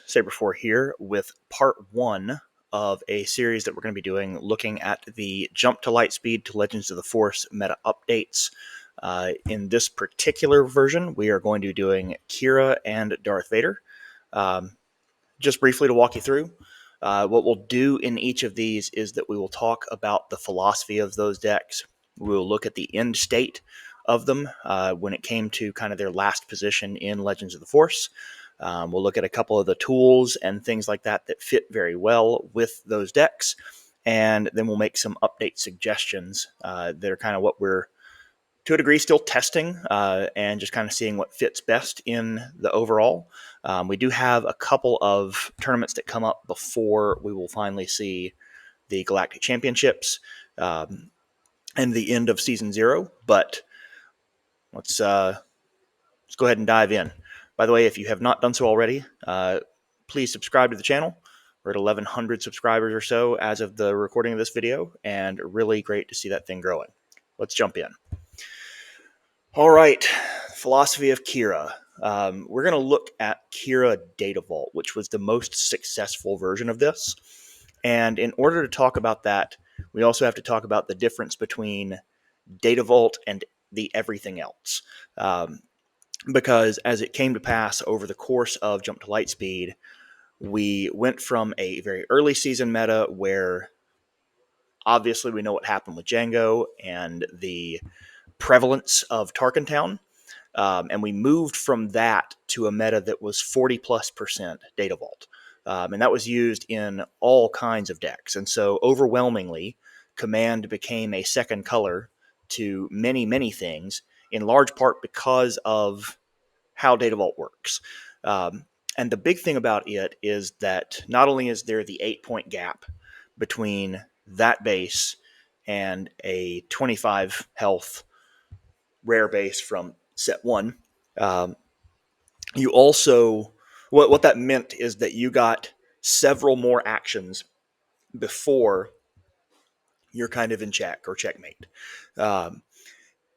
Saber4 here with part 1 of a series that we're going to be doing looking at the Jump to Lightspeed to Legends of the Force meta updates. In this particular version, we are going to be doing Qi'ra and Darth Vader. Just briefly to walk you through, what we'll do in each of these is that we will talk about the philosophy of those decks. We will look at the end state of them when it came to kind of their last position in Legends of the Force. We'll look at a couple of the tools and things like that that fit very well with those decks, and then we'll make some update suggestions that are kind of what we're, to a degree, still testing and just kind of seeing what fits best in the overall. We do have a couple of tournaments that come up before we will finally see the Galactic Championships and the end of Season 0, but let's go ahead and dive in. By the way, if you have not done so already, please subscribe to the channel. We're at 1,100 subscribers or so as of the recording of this video, and really great to see that thing growing. Let's jump in. All right, philosophy of Qi'ra. We're going to look at Qi'ra Data Vault, which was the most successful version of this. And in order to talk about that, we also have to talk about the difference between Data Vault and the everything else. Because as it came to pass over the course of Jump to Lightspeed, we went from a very early season meta where obviously we know what happened with Django and the prevalence of Tarkentown, and we moved from that to a meta that was 40+% Data Vault. And that was used in all kinds of decks. And so overwhelmingly, Command became a second color to many, many things, in large part because of how Data Vault works. And the big thing about it is that not only is there the 8-point gap between that base and a 25 health rare base from set 1, you also, what that meant is that you got several more actions before you're kind of in check or checkmate.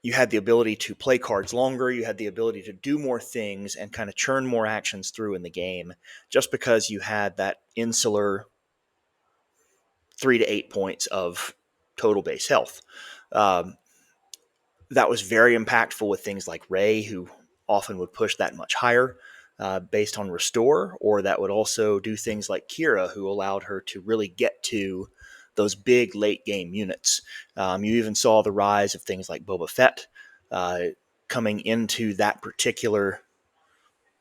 You had the ability to play cards longer, you had the ability to do more things and kind of churn more actions through in the game just because you had that insular 3 to 8 points of total base health. That was very impactful with things like Rey, who often would push that much higher based on Restore, or that would also do things like Qi'ra, who allowed her to really get to those big late game units. You even saw the rise of things like Boba Fett coming into that particular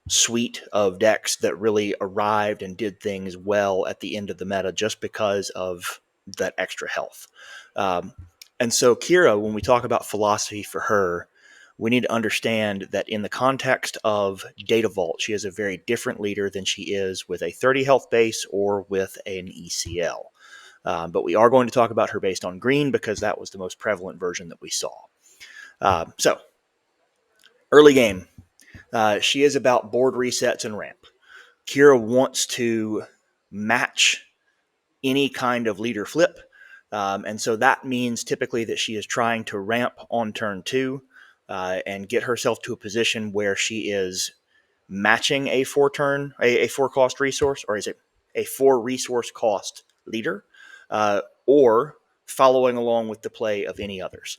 suite of decks that really arrived and did things well at the end of the meta just because of that extra health. And so Qi'ra, when we talk about philosophy for her, we need to understand that in the context of Data Vault, she is a very different leader than she is with a 30 health base or with an ECL. But we are going to talk about her based on green because that was the most prevalent version that we saw. So, early game. She is about board resets and ramp. Qi'ra wants to match any kind of leader flip. And so that means typically that she is trying to ramp on turn 2 and get herself to a position where she is matching a 4-cost resource, or is it a 4-resource cost leader, or following along with the play of any others.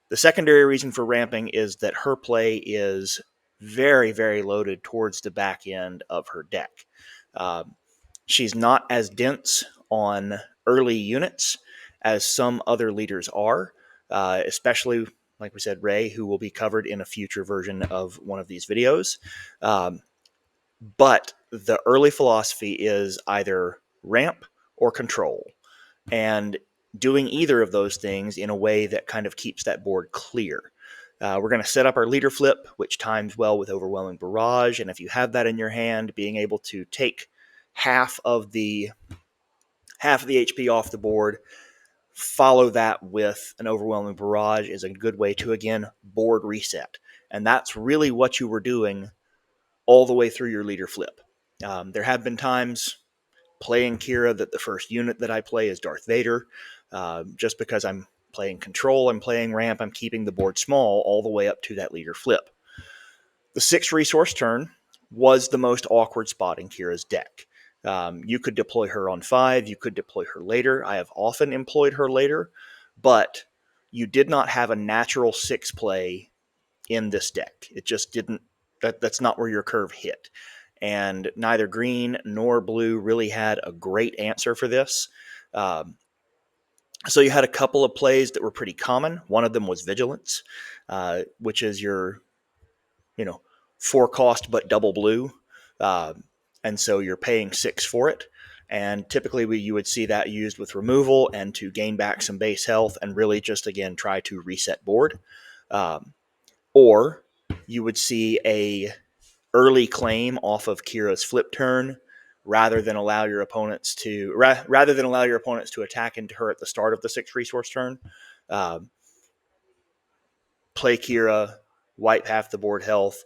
The secondary reason for ramping is that her play is very, very loaded towards the back end of her deck. She's not as dense on early units as some other leaders are, especially, like we said, Rey, who will be covered in a future version of one of these videos. But the early philosophy is either ramp or control, and doing either of those things in a way that kind of keeps that board clear. We're going to set up our leader flip, which times well with Overwhelming Barrage, and if you have that in your hand, being able to take half of the HP off the board, follow that with an Overwhelming Barrage is a good way to, again, board reset. And that's really what you were doing all the way through your leader flip. There have been times playing Qi'ra that the first unit that I play is Darth Vader. Just because I'm playing control, I'm playing ramp, I'm keeping the board small all the way up to that leader flip. The 6 resource turn, was the most awkward spot in Qi'ra's deck. You could deploy her on 5, you could deploy her later. I have often employed her later, but you did not have a natural 6 play in this deck. It just didn't, that's not where your curve hit. And neither green nor blue really had a great answer for this. So you had a couple of plays that were pretty common. One of them was Vigilance, which is your, 4 cost but double blue. And so you're paying 6 for it. And typically you would see that used with removal and to gain back some base health and really just, again, try to reset board. Or you would see a early claim off of Qi'ra's flip turn rather than allow your opponents to attack into her at the start of the 6 resource turn. Play Qi'ra, wipe half the board health,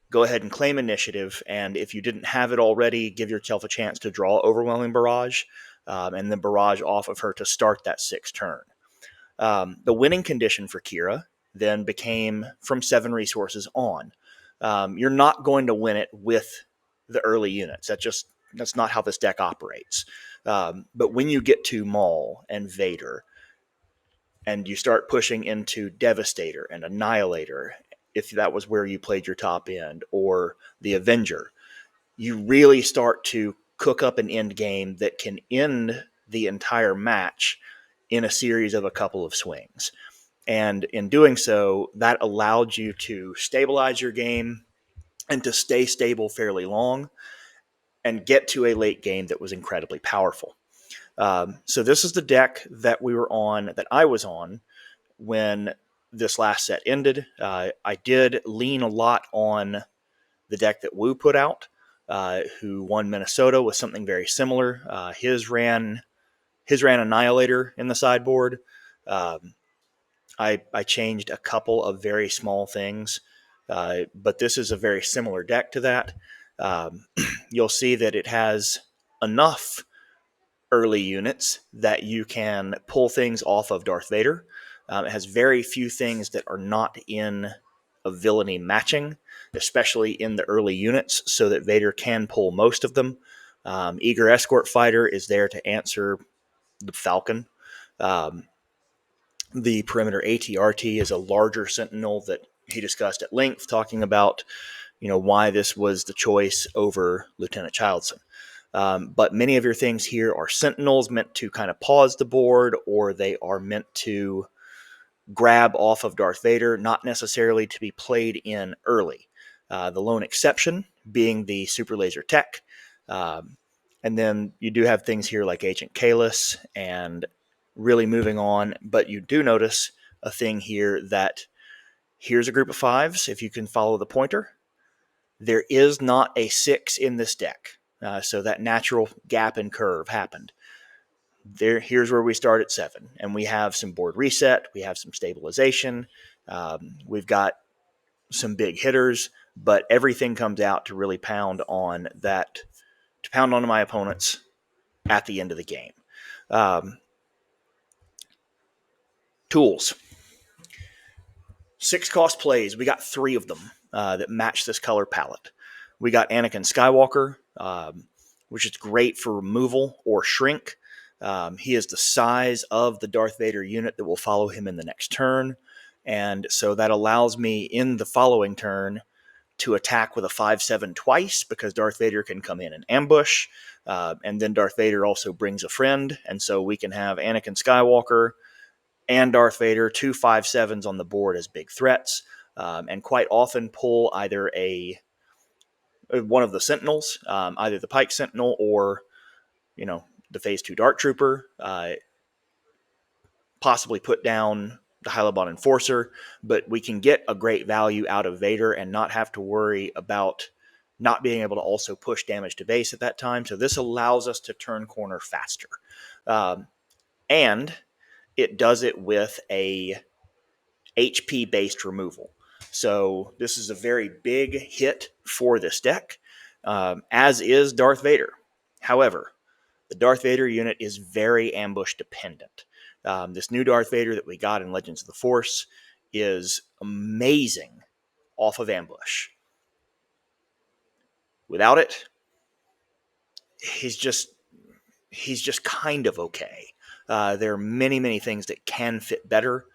go ahead and claim initiative, and if you didn't have it already, give yourself a chance to draw Overwhelming Barrage, and then barrage off of her to start that 6 turn. The winning condition for Qi'ra then became from 7 resources on. You're not going to win it with the early units. That's not how this deck operates. But when you get to Maul and Vader, and you start pushing into Devastator and Annihilator, if that was where you played your top end, or the Avenger, you really start to cook up an end game that can end the entire match in a series of a couple of swings. And in doing so, that allowed you to stabilize your game and to stay stable fairly long and get to a late game that was incredibly powerful. So this is the deck that I was on when this last set ended. I did lean a lot on the deck that Wu put out, who won Minnesota with something very similar. His ran Annihilator in the sideboard. I changed a couple of very small things, but this is a very similar deck to that. You'll see that it has enough early units that you can pull things off of Darth Vader. It has very few things that are not in a villainy matching, especially in the early units, so that Vader can pull most of them. Eager Escort Fighter is there to answer the Falcon. The Perimeter ATRT is a larger Sentinel that he discussed at length, talking about why this was the choice over Lieutenant Childson. But many of your things here are Sentinels meant to kind of pause the board, or they are meant to grab off of Darth Vader, not necessarily to be played in early. The lone exception being the Super Laser Tech. And then you do have things here like Agent Kalis and really moving on. But you do notice a thing here that here's a group of 5s, if you can follow the pointer. There is not a 6 in this deck. So that natural gap and curve happened. Here's where we start at 7. And we have some board reset. We have some stabilization. We've got some big hitters. But everything comes out to really pound on my opponents at the end of the game. Tools. 6 cost plays. We got 3 of them that match this color palette. We got Anakin Skywalker, which is great for removal or shrink. He is the size of the Darth Vader unit that will follow him in the next turn. And so that allows me in the following turn to attack with a 5/7 twice, because Darth Vader can come in and ambush. And then Darth Vader also brings a friend. And so we can have Anakin Skywalker and Darth Vader, 2 5/7s on the board as big threats. And quite often pull either one of the Sentinels, either the Pike Sentinel or, the Phase 2 Dark Trooper, possibly put down the Hylabon Enforcer, but we can get a great value out of Vader and not have to worry about not being able to also push damage to base at that time. So this allows us to turn corner faster. And it does it with a HP-based removal. So this is a very big hit for this deck, as is Darth Vader. However, the Darth Vader unit is very ambush dependent. This new Darth Vader that we got in Legends of the Force is amazing off of ambush. Without it, he's just kind of okay. There are many, many things that can fit better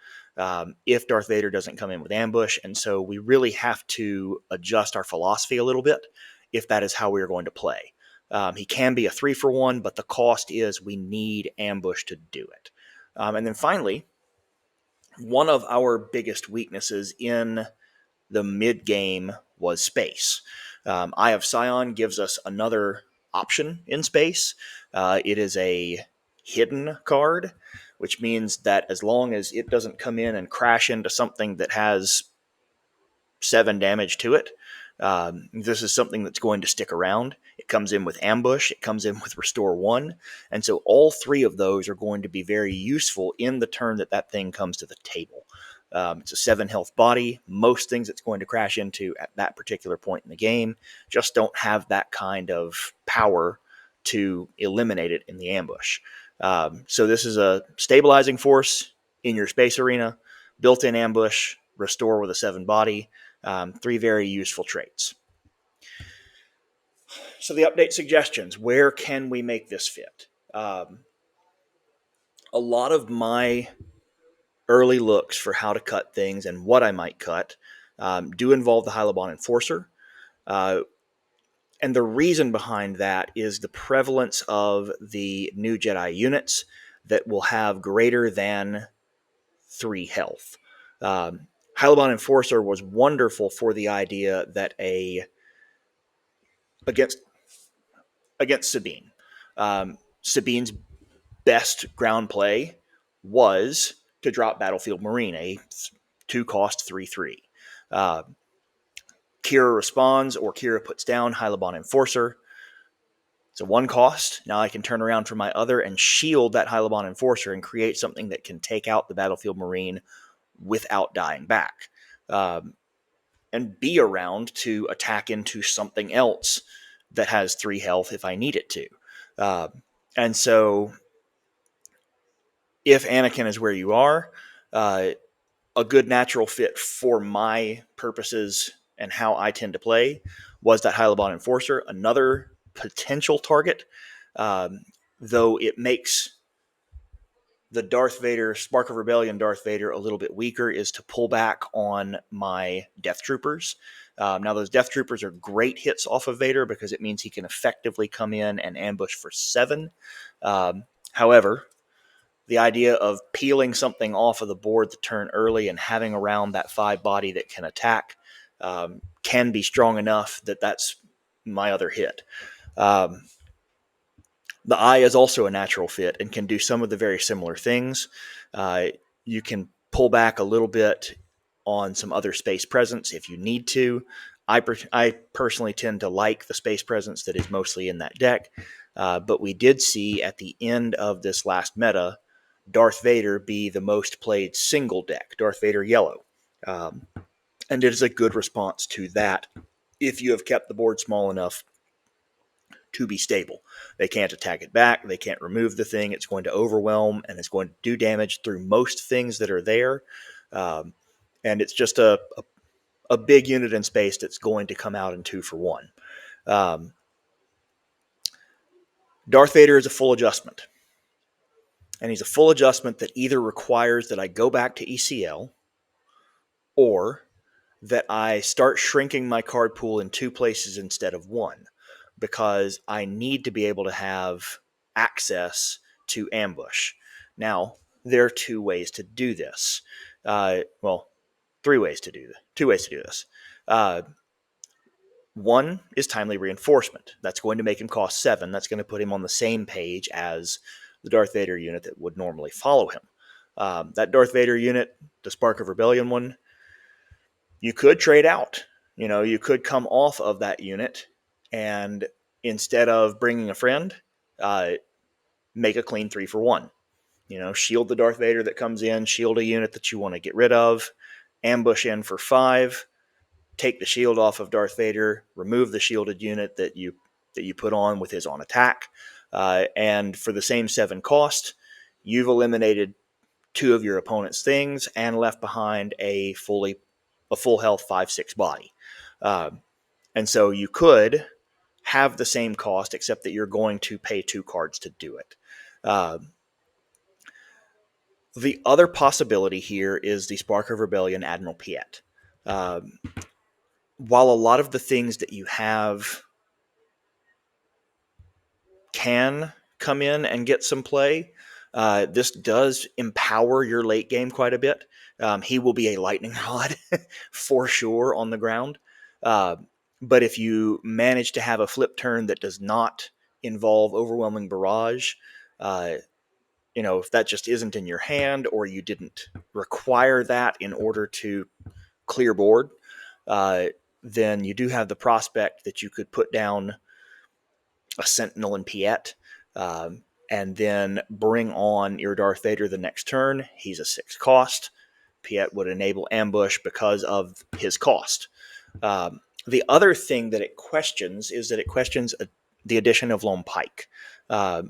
if Darth Vader doesn't come in with ambush, and so we really have to adjust our philosophy a little bit if that is how we are going to play. He can be a 3-for-1, but the cost is we need ambush to do it. And then finally, one of our biggest weaknesses in the mid game was space. Eye of Sion gives us another option in space. It is a hidden card, which means that as long as it doesn't come in and crash into something that has 7 damage to it, this is something that's going to stick around. It comes in with ambush, it comes in with restore 1, and so all 3 of those are going to be very useful in the turn that that thing comes to the table. It's a 7 health body. Most things it's going to crash into at that particular point in the game just don't have that kind of power to eliminate it in the ambush. So this is a stabilizing force in your space arena, built-in ambush, restore with a 7 body. 3 very useful traits. So the update suggestions, where can we make this fit? A lot of my early looks for how to cut things and what I might cut do involve the Hylabon Enforcer. And the reason behind that is the prevalence of the new Jedi units that will have greater than 3 health. Hylabon Enforcer was wonderful for the idea that against Sabine. Sabine's best ground play was to drop Battlefield Marine, a 2-cost 3/3. Qi'ra responds or Qi'ra puts down Hylabon Enforcer. It's a 1 cost. Now I can turn around for my other and shield that Hylabon Enforcer and create something that can take out the Battlefield Marine without dying back. And be around to attack into something else that has 3 health if I need it to. And so if Anakin is where you are, a good natural fit for my purposes and how I tend to play was that Hylabon Enforcer. Another potential target, though it makes the Darth Vader, Spark of Rebellion Darth Vader a little bit weaker, is to pull back on my Death Troopers. Now, those Death Troopers are great hits off of Vader because it means he can effectively come in and ambush for 7. However, the idea of peeling something off of the board the turn early and having around that 5 body that can attack can be strong enough that that's my other hit. The Eye is also a natural fit and can do some of the very similar things. You can pull back a little bit on some other space presence if you need to. I personally tend to like the space presence that is mostly in that deck, but we did see at the end of this last meta Darth Vader be the most played single deck, Darth Vader Yellow. And it is a good response to that if you have kept the board small enough to be stable. They can't attack it back. They can't remove the thing. It's going to overwhelm, and it's going to do damage through most things that are there. And it's just a big unit in space that's going to come out in 2-for-1. Darth Vader is a full adjustment. And he's a full adjustment that either requires that I go back to ECL or that I start shrinking my card pool in 2 places instead of 1, because I need to be able to have access to ambush. Now, there are 2 ways to do this. 3 ways to do this. 2 ways to do this. One is timely reinforcement. That's going to make him cost 7. That's going to put him on the same page as the Darth Vader unit that would normally follow him. That Darth Vader unit, the Spark of Rebellion one, you could trade out. You could come off of that unit and instead of bringing a friend, make a clean 3-for-1. Shield the Darth Vader that comes in, shield a unit that you want to get rid of, ambush in for 5, take the shield off of Darth Vader, remove the shielded unit that you put on with his on attack, and for the same 7 cost, you've eliminated 2 of your opponent's things and left behind a full health 5/6 body. And so you could have the same cost, except that you're going to pay 2 cards to do it. The other possibility here is the Spark of Rebellion Admiral Piet. While a lot of the things that you have can come in and get some play, this does empower your late game quite a bit. He will be a lightning rod for sure on the ground. But if you manage to have a flip turn that does not involve overwhelming barrage, if that just isn't in your hand, or you didn't require that in order to clear board, then you do have the prospect that you could put down a Sentinel and Piet, and then bring on your Darth Vader the next turn. He's a 6 cost. Piet would enable ambush because of his cost. The other thing that it questions is that it questions the addition of Lone Pike.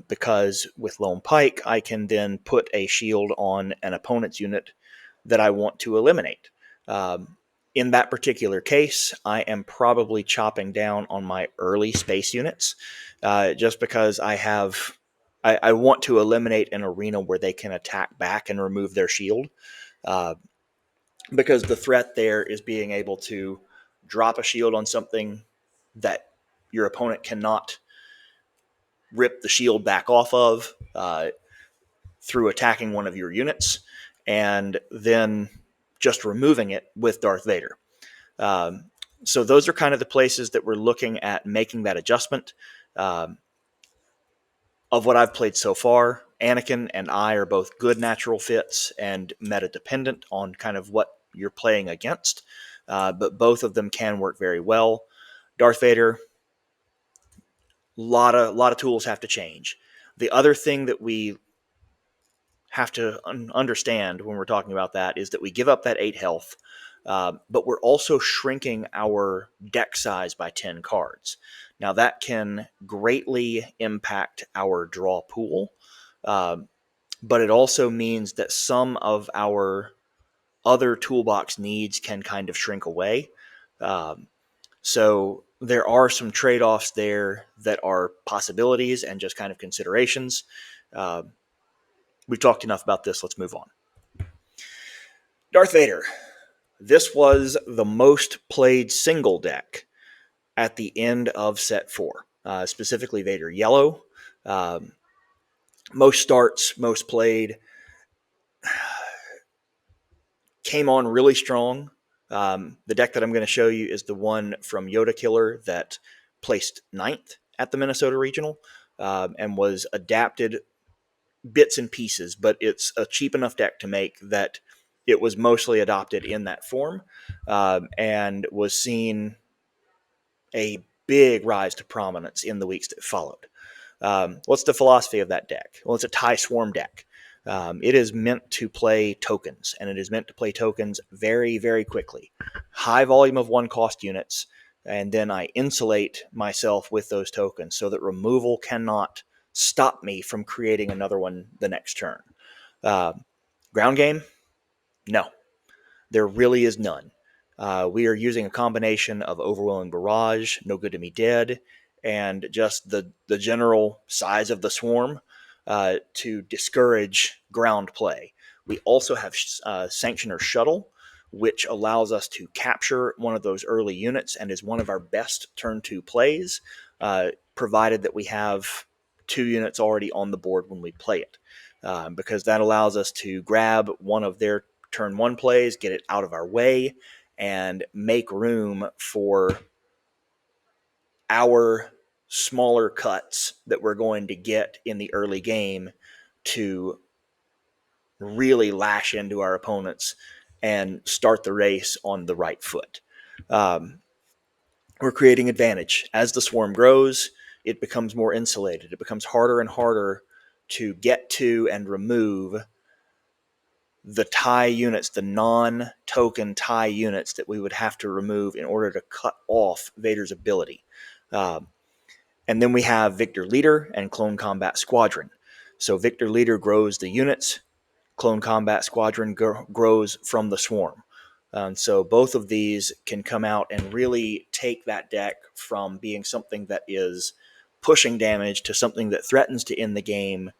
Because with Lone Pike, I can then put a shield on an opponent's unit that I want to eliminate. In that particular case, I am probably chopping down on my early space units, just because I want to eliminate an arena where they can attack back and remove their shield, because the threat there is being able to drop a shield on something that your opponent cannot rip the shield back off of through attacking one of your units, and then just removing it with Darth Vader. So those are kind of the places that we're looking at making that adjustment. Of what I've played so far, Anakin and I are both good natural fits and meta dependent on kind of what you're playing against, but both of them can work very well. Darth Vader, lot of tools have to change. The other thing that we have to understand when we're talking about that is that we give up that 8 health, but we're also shrinking our deck size by 10 cards. Now that can greatly impact our draw pool, but it also means that some of our other toolbox needs can kind of shrink away. So there are some trade-offs there that are possibilities and just kind of considerations. We've talked enough about this. Let's move on. Darth Vader. This was the most played single deck at the end of set 4, specifically Vader Yellow. Most starts, most played. Came on really strong. The deck that I'm going to show you is the one from Yoda Killer that placed 9th at the Minnesota Regional, and was adapted bits and pieces, but it's a cheap enough deck to make that it was mostly adopted in that form, and was seen a big rise to prominence in the weeks that followed. What's the philosophy of that deck? Well, it's a TIE Swarm deck. It is meant to play tokens, and it is meant to play tokens very, very quickly. High volume of 1-cost units, and then I insulate myself with those tokens so that removal cannot stop me from creating another one the next turn. Ground game? No. There really is none. We are using a combination of Overwhelming Barrage, No Good to Me Dead, and just the general size of the swarm to discourage ground play. We also have Sanctioner Shuttle, which allows us to capture one of those early units and is one of our best turn 2 plays, provided that we have 2 units already on the board when we play it, because that allows us to grab one of their turn 1 plays, get it out of our way, and make room for our smaller cuts that we're going to get in the early game to really lash into our opponents and start the race on the right foot. We're creating advantage. As the swarm grows, it becomes more insulated. It becomes harder and harder to get to and remove the TIE units, the non-token TIE units that we would have to remove in order to cut off Vader's ability. And then we have Victor Leader and Clone Combat Squadron. So Victor Leader grows the units. Clone Combat Squadron grows from the swarm. So both of these can come out and really take that deck from being something that is pushing damage to something that threatens to end the game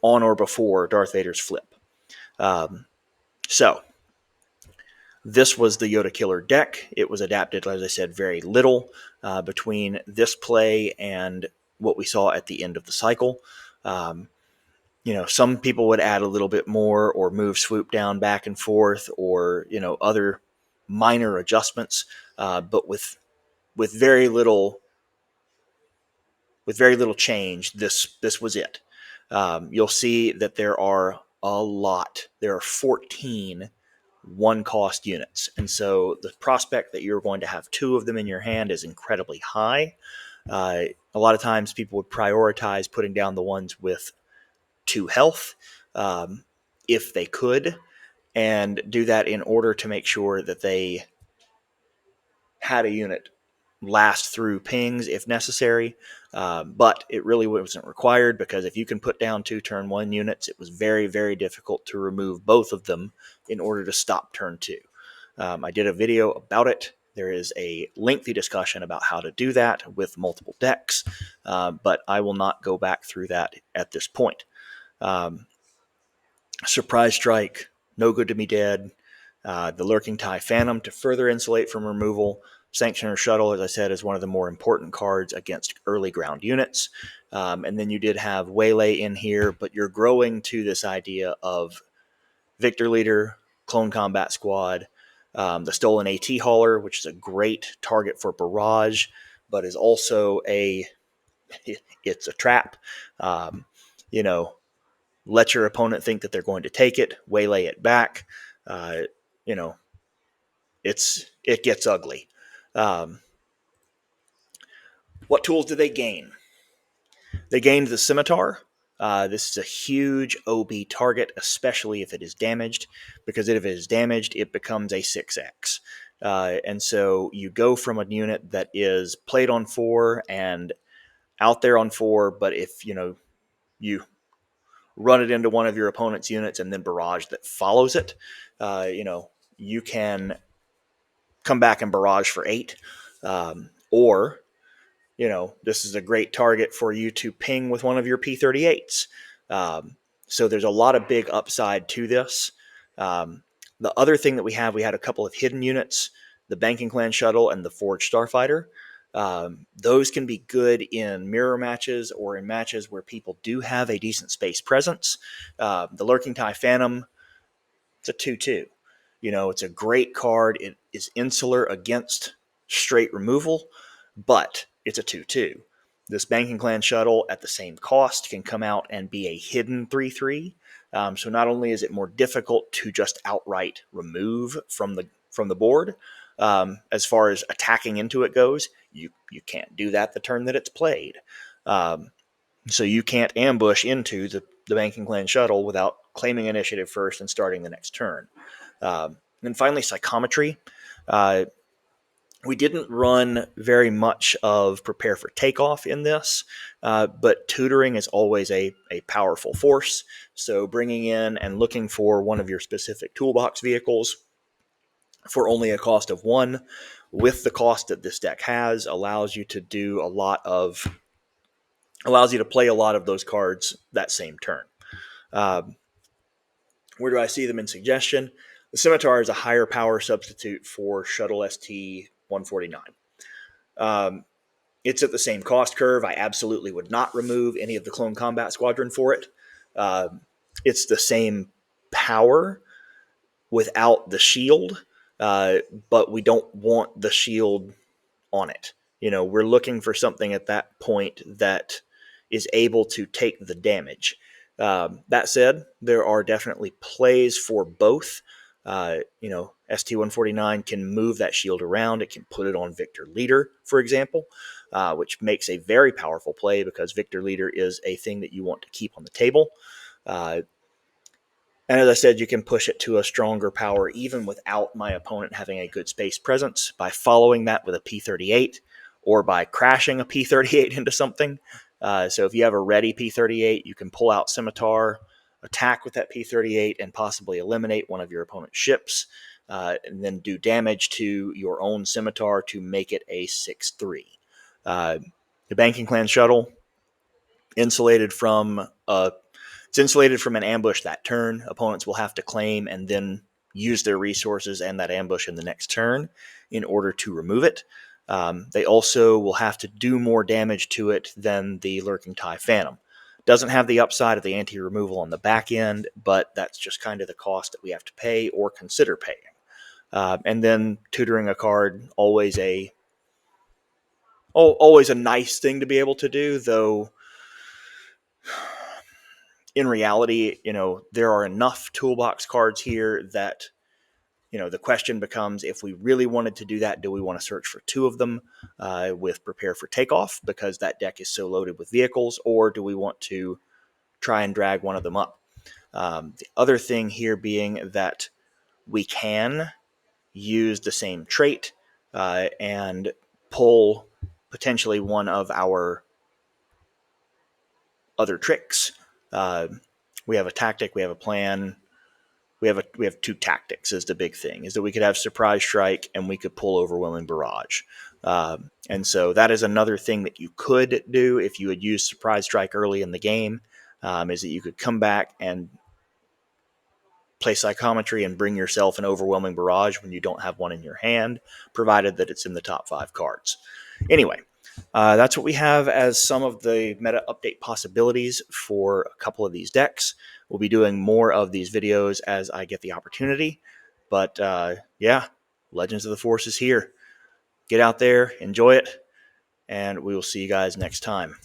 on or before Darth Vader's flip. So this was the Yoda Killer deck. It was adapted, as I said, very little between this play and what we saw at the end of the cycle. Some people would add a little bit more or move Swoop down back and forth or, other minor adjustments, but with very little change, this was it. You'll see that there are a lot. There are 14 one-cost units, and so the prospect that you're going to have two of them in your hand is incredibly high. A lot of times people would prioritize putting down the ones with 2 health if they could, and do that in order to make sure that they had a unit last through pings if necessary, but it really wasn't required, because if you can put down 2 turn 1 units, it was very, very difficult to remove both of them in order to stop turn 2. I did a video about it. There is a lengthy discussion about how to do that with multiple decks, but I will not go back through that at this point. Surprise Strike, no good to me dead. The Lurking TIE Phantom to further insulate from removal. Sanctioner Shuttle, as I said, is one of the more important cards against early ground units. And then you did have Waylay in here, but you're growing to this idea of Victor Leader, Clone Combat Squad, the Stolen AT Hauler, which is a great target for barrage, but is also it's a trap. You know, let your opponent think that they're going to take it, waylay it back. You know, it gets ugly. What tools did they gain? They gained the Scimitar. This is a huge OB target, especially if it is damaged, because if it is damaged, it becomes a 6X. And so you go from a unit that is played on 4 and out there on 4, but if you run it into one of your opponent's units and then barrage that follows it, you can come back and barrage for 8. Or this is a great target for you to ping with one of your P-38s. So there's a lot of big upside to this. The other thing that we had a couple of hidden units, the Banking Clan Shuttle and the Forged Starfighter. Those can be good in mirror matches or in matches where people do have a decent space presence. The Lurking TIE Phantom, it's a 2/2. It's a great card. It is insular against straight removal, but it's a 2/2. This Banking Clan Shuttle at the same cost can come out and be a hidden 3/3. So not only is it more difficult to just outright remove from the board, as far as attacking into it goes, you can't do that the turn that it's played. So you can't ambush into the Banking Clan Shuttle without claiming initiative first and starting the next turn. And finally, Psychometry. We didn't run very much of Prepare for Takeoff in this, but tutoring is always a powerful force. So bringing in and looking for one of your specific toolbox vehicles for only a cost of 1, with the cost that this deck has, allows you to play a lot of those cards that same turn. Where do I see them in suggestion? The Scimitar is a higher power substitute for Shuttle ST-149. It's at the same cost curve. I absolutely would not remove any of the Clone Combat Squadron for it. It's the same power without the shield, but we don't want the shield on it. We're looking for something at that point that is able to take the damage. That said, there are definitely plays for both. ST-149 can move that shield around. It can put it on Victor Leader, for example, which makes a very powerful play because Victor Leader is a thing that you want to keep on the table. And as I said, you can push it to a stronger power even without my opponent having a good space presence by following that with a P-38 or by crashing a P-38 into something. So if you have a ready P-38, you can pull out Scimitar, attack with that P-38, and possibly eliminate one of your opponent's ships. and then do damage to your own scimitar to make it a 6/3. The Banking Clan shuttle, insulated from it's insulated from an ambush that turn. Opponents will have to claim and then use their resources and that ambush in the next turn in order to remove it. They also will have to do more damage to it than the Lurking TIE Phantom. Doesn't have the upside of the anti-removal on the back end, but that's just kind of the cost that we have to pay or consider paying. And then tutoring a card, always a nice thing to be able to do, though in reality, there are enough toolbox cards here that, the question becomes, if we really wanted to do that, do we want to search for two of them with Prepare for Takeoff, because that deck is so loaded with vehicles, or do we want to try and drag one of them up? The other thing here being that we can use the same trait and pull potentially one of our other tricks. We have a tactic, we have a plan, we have two tactics is the big thing, is that we could have Surprise Strike and we could pull Overwhelming Barrage. And so that is another thing that you could do if you had used Surprise Strike early in the game, is that you could come back and play Psychometry and bring yourself an Overwhelming Barrage when you don't have one in your hand, provided that it's in the top 5 cards. Anyway, that's what we have as some of the meta update possibilities for a couple of these decks. We'll be doing more of these videos as I get the opportunity. But yeah, Legends of the Force is here. Get out there, enjoy it, and we will see you guys next time.